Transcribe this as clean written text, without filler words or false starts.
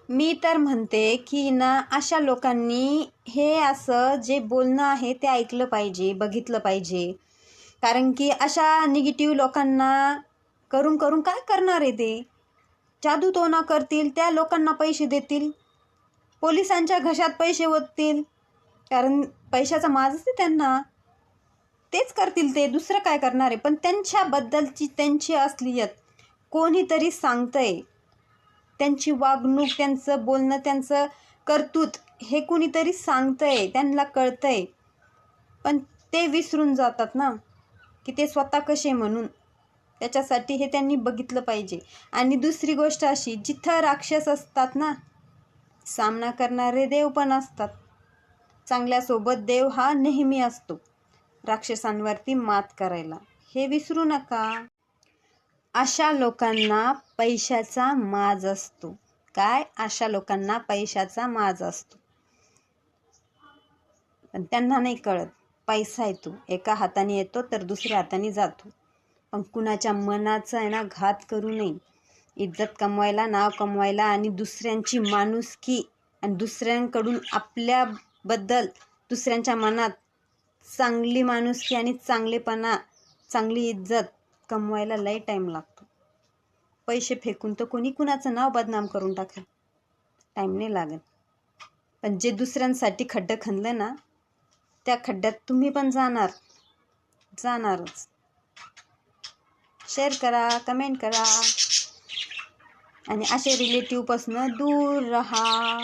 मी तर म्हणते की ना, अशा लोकांनी हे असं जे बोलणं आहे ते ऐकलं पाहिजे, बघितलं पाहिजे. कारण की अशा निगेटिव्ह लोकांना करून करून काय करणार आहे ते? जादूटोणा करतील, त्या लोकांना पैसे देतील, पोलिसांच्या घशात पैसे ओततील, कारण पैशाचा माजच आहे त्यांना. तेच करतील ते, दुसरं काय करणार आहे? पण त्यांच्याबद्दलची त्यांची असलियत कोणीतरी सांगतंय, त्यांची वागणूक, त्यांचं बोलणं, त्यांचं कर्तृत्व हे कुणीतरी सांगतंय, त्यांना कळतंय. पण ते विसरून जातात ना की ते स्वतः कसे म्हणून. त्याच्यासाठी हे त्यांनी बघितलं पाहिजे. आणि दुसरी गोष्ट अशी, जिथं राक्षस असतात ना, सामना करणारे देव पण असतात. चांगल्यासोबत देव हा नेहमी असतो राक्षसांवरती मात करायला, हे विसरू नका. अशा लोकांना पैशाचा माज असतो. काय? अशा लोकांना पैशाचा माज असतो. पण त्यांना नाही कळत, पैसा येतो, एका हाताने येतो तर दुसऱ्या हाताने जातो. पण कुणाच्या मनाचा आहे ना घात करू नये. इज्जत कमवायला, नाव कमवायला आणि दुसऱ्यांची माणुसकी आणि दुसऱ्यांकडून आपल्याबद्दल दुसऱ्यांच्या मनात चांगली माणुसकी आणि चांगलेपणा, चांगली इज्जत कमवायला लय टाईम लागतो. पैसे फेकून तर कोणी कुणाचं नाव बदनाम करून टाकेल, टाईम नाही लागत. पण जे दुसऱ्यांसाठी खड्डं खणलं ना, त्या खड्ड्यात तुम्ही पण जाणारच. शेअर करा, कमेंट करा आणि असे रिलेटिव्हपासून दूर राहा.